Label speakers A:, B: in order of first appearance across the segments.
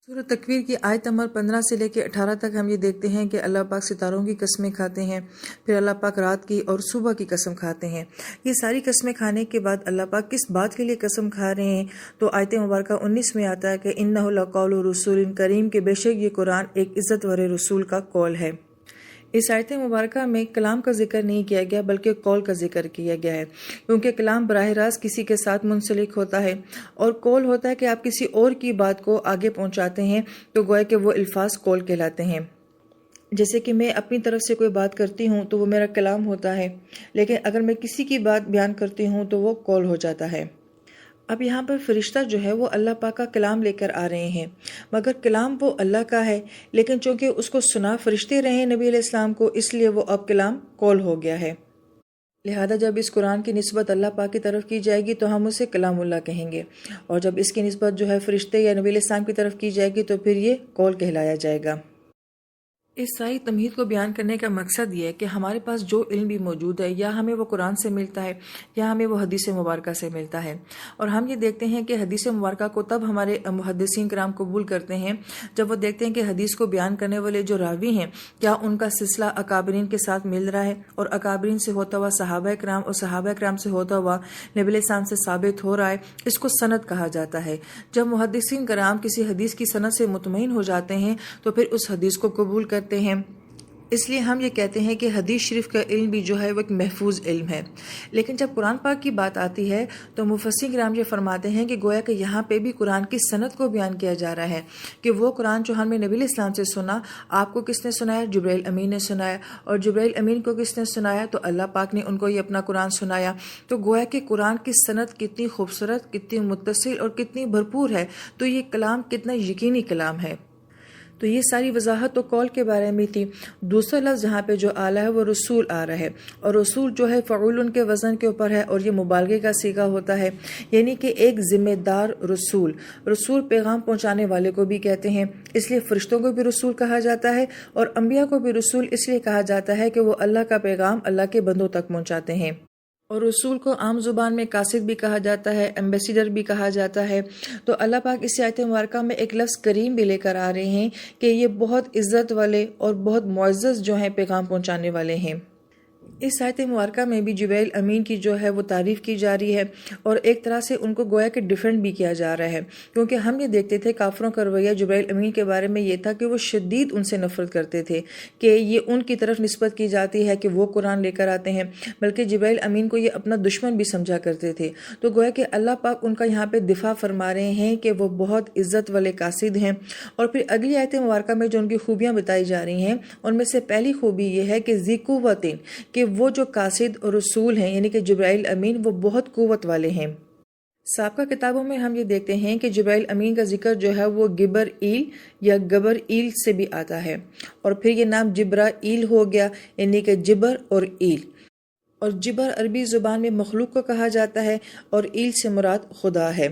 A: سورۃ تکویر کی آیت نمبر 15 سے لے کے 18 تک ہم یہ دیکھتے ہیں کہ اللہ پاک ستاروں کی قسمیں کھاتے ہیں، پھر اللہ پاک رات کی اور صبح کی قسم کھاتے ہیں۔ یہ ساری قسمیں کھانے کے بعد اللہ پاک کس بات کے لیے قسم کھا رہے ہیں؟ تو آیت مبارکہ 19 میں آتا ہے کہ انہ لقول رسول کریم، کہ بے شک یہ قرآن ایک عزت والے رسول کا قول ہے۔ اس آیت مبارکہ میں کلام کا ذکر نہیں کیا گیا بلکہ قول کا ذکر کیا گیا ہے، کیونکہ کلام براہ راست کسی کے ساتھ منسلک ہوتا ہے، اور قول ہوتا ہے کہ آپ کسی اور کی بات کو آگے پہنچاتے ہیں، تو گویا کہ وہ الفاظ قول کہلاتے ہیں۔ جیسے کہ میں اپنی طرف سے کوئی بات کرتی ہوں تو وہ میرا کلام ہوتا ہے، لیکن اگر میں کسی کی بات بیان کرتی ہوں تو وہ قول ہو جاتا ہے۔ اب یہاں پر فرشتہ جو ہے وہ اللہ پاک کا کلام لے کر آ رہے ہیں، مگر کلام وہ اللہ کا ہے، لیکن چونکہ اس کو سنا فرشتے رہے نبی علیہ السلام کو، اس لیے وہ اب کلام قول ہو گیا ہے۔ لہذا جب اس قرآن کی نسبت اللہ پاک کی طرف کی جائے گی تو ہم اسے کلام اللہ کہیں گے، اور جب اس کی نسبت جو ہے فرشتے یا نبی علیہ السلام کی طرف کی جائے گی تو پھر یہ قول کہلایا جائے گا۔ اس ساری تمہید کو بیان کرنے کا مقصد یہ ہے کہ ہمارے پاس جو علم بھی موجود ہے، یا ہمیں وہ قرآن سے ملتا ہے یا ہمیں وہ حدیث مبارکہ سے ملتا ہے، اور ہم یہ دیکھتے ہیں کہ حدیث مبارکہ کو تب ہمارے محدثین کرام قبول کرتے ہیں جب وہ دیکھتے ہیں کہ حدیث کو بیان کرنے والے جو راوی ہیں کیا ان کا سلسلہ اکابرین کے ساتھ مل رہا ہے، اور اکابرین سے ہوتا ہوا صحابہ کرام، اور صحابہ کرام سے ہوتا ہوا نبی علیہ السلام سے ثابت ہو رہا ہے۔ اس کو سند کہا جاتا ہے۔ جب محدثین کرام کسی حدیث کی سند سے مطمئن ہو جاتے ہیں تو پھر اس حدیث کو قبول کرتے ہیں۔ اس لیے ہم یہ کہتے ہیں کہ حدیث شریف کا علم بھی جو ہے وہ ایک محفوظ علم ہے۔ لیکن جب قرآن پاک کی بات آتی ہے تو مفسرین کرام یہ فرماتے ہیں کہ گویا کہ یہاں پہ بھی قرآن کی سند کو بیان کیا جا رہا ہے کہ وہ قرآن جو ہم نے نبی علیہ السلام سے سنا، آپ کو کس نے سنایا؟ جبرائیل امین نے سنایا، اور جبرائیل امین کو کس نے سنایا؟ تو اللہ پاک نے ان کو یہ اپنا قرآن سنایا۔ تو گویا کہ قرآن کی سند کتنی خوبصورت، کتنی متصل اور کتنی بھرپور ہے، تو یہ کلام کتنا یقینی کلام ہے۔ تو یہ ساری وضاحت تو قول کے بارے میں تھی۔ دوسرا لفظ جہاں پہ جو آلہ ہے وہ رسول آ رہا ہے، اور رسول جو ہے فعول کے وزن کے اوپر ہے، اور یہ مبالغے کا صیغہ ہوتا ہے، یعنی کہ ایک ذمہ دار رسول۔ رسول پیغام پہنچانے والے کو بھی کہتے ہیں، اس لیے فرشتوں کو بھی رسول کہا جاتا ہے، اور انبیاء کو بھی رسول اس لیے کہا جاتا ہے کہ وہ اللہ کا پیغام اللہ کے بندوں تک پہنچاتے ہیں۔ اور رسول کو عام زبان میں قاصد بھی کہا جاتا ہے، ایمبیسیڈر بھی کہا جاتا ہے۔ تو اللہ پاک اس آیت مبارکہ میں ایک لفظ کریم بھی لے کر آ رہے ہیں کہ یہ بہت عزت والے اور بہت معزز جو ہیں پیغام پہنچانے والے ہیں۔ اس آیت مبارکہ میں بھی جبرائیل امین کی جو ہے وہ تعریف کی جا رہی ہے، اور ایک طرح سے ان کو گویا کہ ڈیفینڈ بھی کیا جا رہا ہے، کیونکہ ہم یہ دیکھتے تھے کافروں کا رویہ جبرائیل امین کے بارے میں یہ تھا کہ وہ شدید ان سے نفرت کرتے تھے کہ یہ ان کی طرف نسبت کی جاتی ہے کہ وہ قرآن لے کر آتے ہیں، بلکہ جبرائیل امین کو یہ اپنا دشمن بھی سمجھا کرتے تھے۔ تو گویا کہ اللہ پاک ان کا یہاں پہ دفاع فرما رہے ہیں کہ وہ بہت عزت والے قاصد ہیں۔ اور پھر اگلی آیت مبارکہ میں جو ان کی خوبیاں بتائی جا رہی ہیں ان میں سے پہلی خوبی یہ ہے کہ ذی قوتٍ، کہ وہ جو قاصد اور رسول ہیں یعنی کہ جبرائیل امین وہ بہت قوت والے ہیں۔ سابقہ کتابوں میں ہم یہ دیکھتے ہیں کہ جبرائیل امین کا ذکر جو ہے وہ گبر ایل یا گبر ایل سے بھی آتا ہے، اور پھر یہ نام جبرائیل ہو گیا، یعنی کہ جبر اور ایل۔ اور جبر عربی زبان میں مخلوق کو کہا جاتا ہے، اور ایل سے مراد خدا ہے۔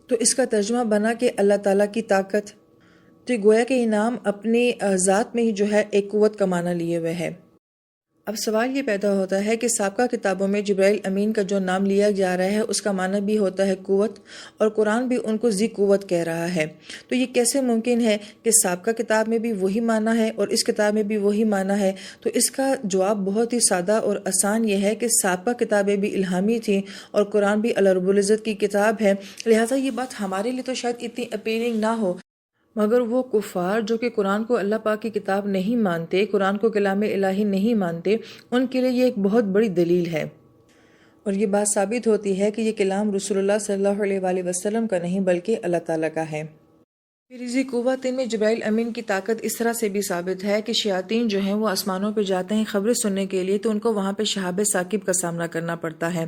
A: تو اس کا ترجمہ بنا کہ اللہ تعالیٰ کی طاقت۔ تو گویا کہ یہ نام اپنی ذات میں ہی جو ہے ایک قوت کا معنی لیے ہوئے ہے۔ اب سوال یہ پیدا ہوتا ہے کہ سابقہ کتابوں میں جبرائیل امین کا جو نام لیا جا رہا ہے اس کا معنی بھی ہوتا ہے قوت، اور قرآن بھی ان کو ذی قوت کہہ رہا ہے۔ تو یہ کیسے ممکن ہے کہ سابقہ کتاب میں بھی وہی معنی ہے اور اس کتاب میں بھی وہی معنی ہے؟ تو اس کا جواب بہت ہی سادہ اور آسان یہ ہے کہ سابقہ کتابیں بھی الہامی تھیں اور قرآن بھی اللہ رب العزت کی کتاب ہے، لہٰذا یہ بات ہمارے لیے تو شاید اتنی اپیلنگ نہ ہو، مگر وہ کفار جو کہ قرآن کو اللہ پاک کی کتاب نہیں مانتے، قرآن کو کلام الہی نہیں مانتے، ان کے لیے یہ ایک بہت بڑی دلیل ہے، اور یہ بات ثابت ہوتی ہے کہ یہ کلام رسول اللہ صلی اللہ علیہ وآلہ وسلم کا نہیں بلکہ اللہ تعالیٰ کا ہے۔ پھر ذی قوت میں جبرائیل امین کی طاقت اس طرح سے بھی ثابت ہے کہ شیاطین جو ہیں وہ آسمانوں پہ جاتے ہیں خبریں سننے کے لیے، تو ان کو وہاں پہ شہاب ثاقب کا سامنا کرنا پڑتا ہے،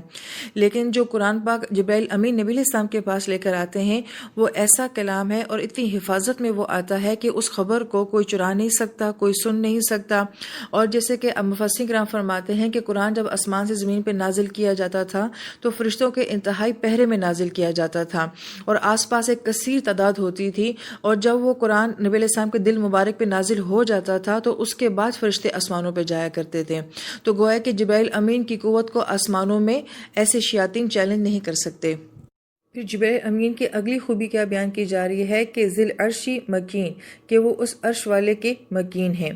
A: لیکن جو قرآن پاک جبرائیل امین نبی علیہ السلام کے پاس لے کر آتے ہیں وہ ایسا کلام ہے اور اتنی حفاظت میں وہ آتا ہے کہ اس خبر کو کوئی چرا نہیں سکتا، کوئی سن نہیں سکتا۔ اور جیسے کہ مفسرین کرام فرماتے ہیں کہ قرآن جب آسمان سے زمین پہ نازل کیا جاتا تھا تو فرشتوں کے انتہائی پہرے میں نازل کیا جاتا تھا، اور آس پاس ایک کثیر تعداد ہوتی تھی، اور جب وہ قرآن نبی علیہ السلام کے دل مبارک پہ نازل ہو جاتا تھا تو اس کے بعد فرشتے آسمانوں پہ جایا کرتے تھے۔ تو گویا کہ جبرائیل امین کی قوت کو آسمانوں میں ایسے شیاطین چیلنج نہیں کر سکتے۔ پھر جبرائیل امین کی اگلی خوبی کیا بیان کی جا رہی ہے کہ ذی العرشی مکین، کہ وہ اس عرش والے کے مکین ہیں۔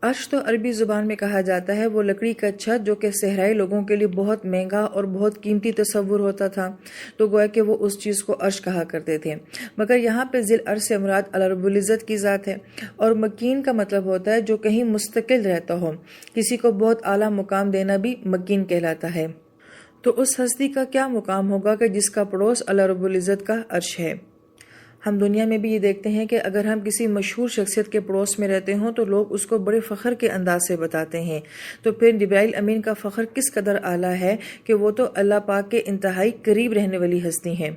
A: عرش تو عربی زبان میں کہا جاتا ہے وہ لکڑی کا چھت جو کہ صحرائی لوگوں کے لیے بہت مہنگا اور بہت قیمتی تصور ہوتا تھا، تو گویا کہ وہ اس چیز کو عرش کہا کرتے تھے۔ مگر یہاں پہ ذی العرش سے مراد اللہ رب العزت کی ذات ہے، اور مکین کا مطلب ہوتا ہے جو کہیں مستقل رہتا ہو۔ کسی کو بہت اعلیٰ مقام دینا بھی مکین کہلاتا ہے۔ تو اس ہستی کا کیا مقام ہوگا کہ جس کا پڑوس اللہ رب العزت کا عرش ہے۔ ہم دنیا میں بھی یہ دیکھتے ہیں کہ اگر ہم کسی مشہور شخصیت کے پڑوس میں رہتے ہوں تو لوگ اس کو بڑے فخر کے انداز سے بتاتے ہیں، تو پھر جبرائیل امین کا فخر کس قدر اعلیٰ ہے کہ وہ تو اللہ پاک کے انتہائی قریب رہنے والی ہستی ہیں۔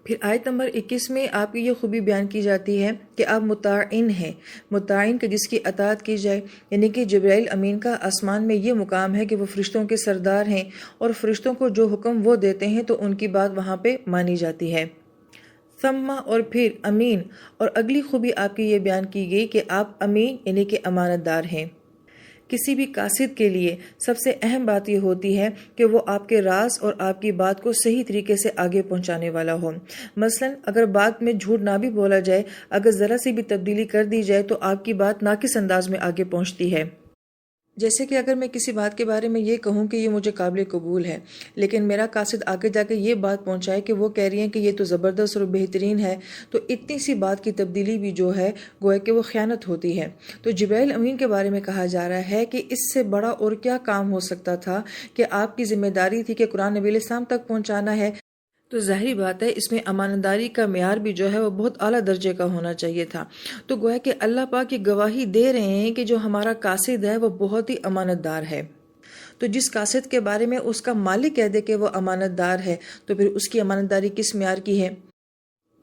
A: پھر آیت نمبر 21 میں آپ کی یہ خوبی بیان کی جاتی ہے کہ آپ مطاعن ہیں، مطاعن کہ جس کی اطاعت کی جائے، یعنی کہ جبرائیل امین کا آسمان میں یہ مقام ہے کہ وہ فرشتوں کے سردار ہیں، اور فرشتوں کو جو حکم وہ دیتے ہیں تو ان کی بات وہاں پہ مانی جاتی ہے۔ ثم اور پھر امین، اور اگلی خوبی آپ کی یہ بیان کی گئی کہ آپ امین یعنی کہ امانت دار ہیں۔ کسی بھی قاصد کے لیے سب سے اہم بات یہ ہوتی ہے کہ وہ آپ کے راز اور آپ کی بات کو صحیح طریقے سے آگے پہنچانے والا ہو۔ مثلا اگر بات میں جھوٹ نہ بھی بولا جائے، اگر ذرا سی بھی تبدیلی کر دی جائے تو آپ کی بات ناقص انداز میں آگے پہنچتی ہے۔ جیسے کہ اگر میں کسی بات کے بارے میں یہ کہوں کہ یہ مجھے قابل قبول ہے، لیکن میرا قاصد آگے جا کے یہ بات پہنچائے کہ وہ کہہ رہی ہیں کہ یہ تو زبردست اور بہترین ہے، تو اتنی سی بات کی تبدیلی بھی جو ہے گویا کہ وہ خیانت ہوتی ہے۔ تو جبرائیل امین کے بارے میں کہا جا رہا ہے کہ اس سے بڑا اور کیا کام ہو سکتا تھا کہ آپ کی ذمہ داری تھی کہ قرآن نبی علیہ السلام تک پہنچانا ہے، تو ظاہری بات ہے اس میں امانتداری کا معیار بھی جو ہے وہ بہت اعلیٰ درجے کا ہونا چاہیے تھا۔ تو گویا کہ اللہ پاک یہ گواہی دے رہے ہیں کہ جو ہمارا قاصد ہے وہ بہت ہی امانت دار ہے۔ تو جس قاصد کے بارے میں اس کا مالک کہہ دے کہ وہ امانت دار ہے، تو پھر اس کی امانت داری کس معیار کی ہے؟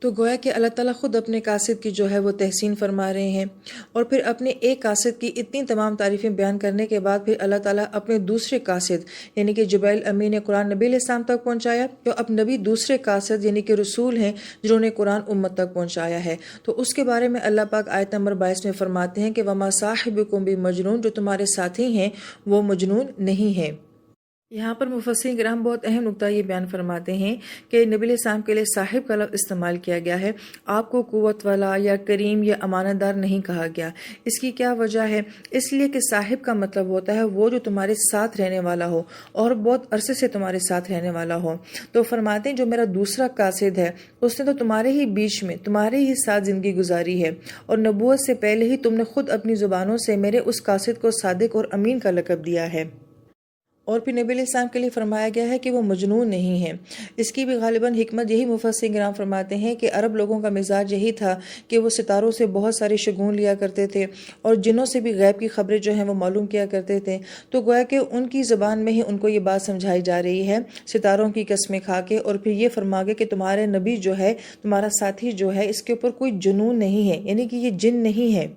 A: تو گویا کہ اللہ تعالیٰ خود اپنے قاصد کی جو ہے وہ تحسین فرما رہے ہیں، اور پھر اپنے ایک قاصد کی اتنی تمام تعریفیں بیان کرنے کے بعد پھر اللہ تعالیٰ اپنے دوسرے قاصد یعنی کہ جبرائیل امین نے قرآن نبی علیہ السلام تک پہنچایا، تو اب نبی دوسرے قاصد یعنی کہ رسول ہیں جنہوں نے قرآن امت تک پہنچایا ہے، تو اس کے بارے میں اللہ پاک آیت نمبر 22 میں فرماتے ہیں کہ وما صاحبکم بمجنون، جو تمہارے ساتھی ہیں وہ مجنون نہیں ہیں۔ یہاں پر مفسرین کرام بہت اہم نقطہ یہ بیان فرماتے ہیں کہ نبی علیہ السلام کے لیے صاحب کا لفظ استعمال کیا گیا ہے، آپ کو قوت والا یا کریم یا امانت دار نہیں کہا گیا۔ اس کی کیا وجہ ہے؟ اس لیے کہ صاحب کا مطلب ہوتا ہے وہ جو تمہارے ساتھ رہنے والا ہو اور بہت عرصے سے تمہارے ساتھ رہنے والا ہو۔ تو فرماتے ہیں جو میرا دوسرا قاصد ہے اس نے تو تمہارے ہی بیچ میں تمہارے ہی ساتھ زندگی گزاری ہے، اور نبوت سے پہلے ہی تم نے خود اپنی زبانوں سے میرے اس قاصد کو صادق اور امین کا لقب دیا ہے۔ اور پھر نبی علیہ السلام کے لیے فرمایا گیا ہے کہ وہ مجنون نہیں ہیں۔ اس کی بھی غالباً حکمت یہی مفسرین کرام فرماتے ہیں کہ عرب لوگوں کا مزاج یہی تھا کہ وہ ستاروں سے بہت سارے شگون لیا کرتے تھے، اور جنوں سے بھی غیب کی خبریں جو ہیں وہ معلوم کیا کرتے تھے، تو گویا کہ ان کی زبان میں ہی ان کو یہ بات سمجھائی جا رہی ہے ستاروں کی قسمیں کھا کے، اور پھر یہ فرما گے کہ تمہارے نبی جو ہے، تمہارا ساتھی جو ہے، اس کے اوپر کوئی جنون نہیں ہے، یعنی کہ یہ جن نہیں ہے۔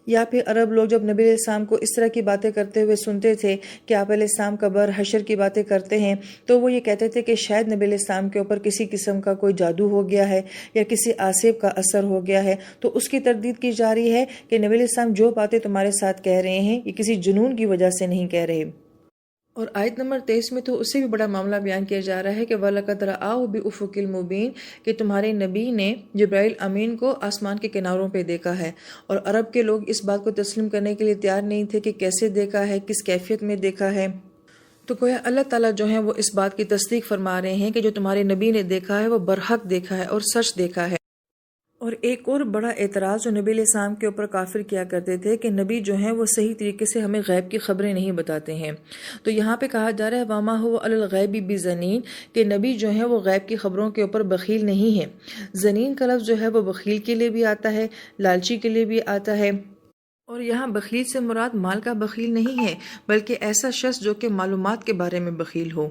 A: یا پھر عرب لوگ جب نبی علیہ السلام کو اس طرح کی باتیں کرتے ہوئے سنتے تھے کہ آپ علیہ السلام قبر حشر کی باتیں کرتے ہیں، تو وہ یہ کہتے تھے کہ شاید نبی علیہ السلام کے اوپر کسی قسم کا کوئی جادو ہو گیا ہے یا کسی آصف کا اثر ہو گیا ہے، تو اس کی تردید کی جا رہی ہے کہ نبی علیہ السلام جو باتیں تمہارے ساتھ کہہ رہے ہیں یہ کسی جنون کی وجہ سے نہیں کہہ رہے۔ اور آیت نمبر 23 میں تو اس سے بھی بڑا معاملہ بیان کیا جا رہا ہے کہ وَلَقَدْ رَآهُ بِأُفُقِ الْمُبِينِ، کہ تمہارے نبی نے جبرائیل امین کو آسمان کے کناروں پہ دیکھا ہے، اور عرب کے لوگ اس بات کو تسلیم کرنے کے لیے تیار نہیں تھے کہ کیسے دیکھا ہے، کس کیفیت میں دیکھا ہے۔ تو گویا اللہ تعالیٰ جو ہے وہ اس بات کی تصدیق فرما رہے ہیں کہ جو تمہارے نبی نے دیکھا ہے وہ برحق دیکھا ہے اور سچ دیکھا ہے۔ اور ایک اور بڑا اعتراض جو نبی علیہ السلام کے اوپر کافر کیا کرتے تھے کہ نبی جو ہیں وہ صحیح طریقے سے ہمیں غیب کی خبریں نہیں بتاتے ہیں، تو یہاں پہ کہا جا رہا ہے وَمَا هُوَ عَلَى الْغَيْبِ بِضَنِينٍ، کہ نبی جو ہیں وہ غیب کی خبروں کے اوپر بخیل نہیں ہے۔ ضنین کا لفظ جو ہے وہ بخیل کے لیے بھی آتا ہے، لالچی کے لیے بھی آتا ہے، اور یہاں بخیل سے مراد مال کا بخیل نہیں ہے بلکہ ایسا شخص جو کہ معلومات کے بارے میں بخیل ہو۔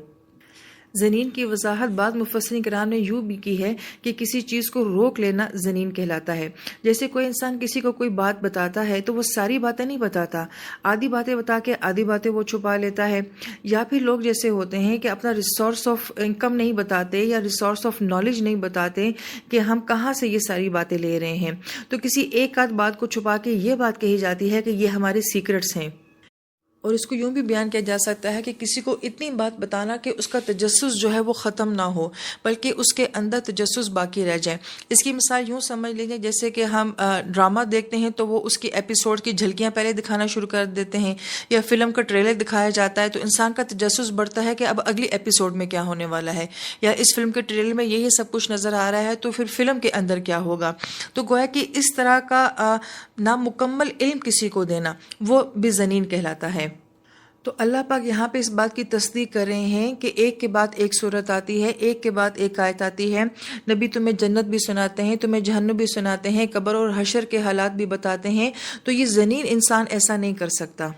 A: ضنین کی وضاحت بعض مفسرین کرام نے یوں بھی کی ہے کہ کسی چیز کو روک لینا ضنین کہلاتا ہے۔ جیسے کوئی انسان کسی کو کوئی بات بتاتا ہے تو وہ ساری باتیں نہیں بتاتا، آدھی باتیں بتا کے آدھی باتیں وہ چھپا لیتا ہے۔ یا پھر لوگ جیسے ہوتے ہیں کہ اپنا ریسورس آف انکم نہیں بتاتے یا ریسورس آف نالج نہیں بتاتے کہ ہم کہاں سے یہ ساری باتیں لے رہے ہیں، تو کسی ایک آدھ بات کو چھپا کے یہ بات کہی جاتی ہے کہ یہ ہمارے سیکرٹس ہیں۔ اور اس کو یوں بھی بیان کیا جا سکتا ہے کہ کسی کو اتنی بات بتانا کہ اس کا تجسس جو ہے وہ ختم نہ ہو، بلکہ اس کے اندر تجسس باقی رہ جائے۔ اس کی مثال یوں سمجھ لیجیے جیسے کہ ہم ڈرامہ دیکھتے ہیں تو وہ اس کی ایپیسوڈ کی جھلکیاں پہلے دکھانا شروع کر دیتے ہیں، یا فلم کا ٹریلر دکھایا جاتا ہے تو انسان کا تجسس بڑھتا ہے کہ اب اگلی ایپیسوڈ میں کیا ہونے والا ہے، یا اس فلم کے ٹریلر میں یہی سب کچھ نظر آ رہا ہے تو پھر فلم کے اندر کیا ہوگا۔ تو گویا کہ اس طرح کا نامکمل علم کسی کو دینا وہ بھی ظنین کہلاتا ہے۔ تو اللہ پاک یہاں پہ اس بات کی تصدیق کر رہے ہیں کہ ایک کے بعد ایک صورت آتی ہے، ایک کے بعد ایک آیت آتی ہے، نبی تمہیں جنت بھی سناتے ہیں، تمہیں جہنم بھی سناتے ہیں، قبر اور حشر کے حالات بھی بتاتے ہیں، تو یہ ظنین انسان ایسا نہیں کر سکتا۔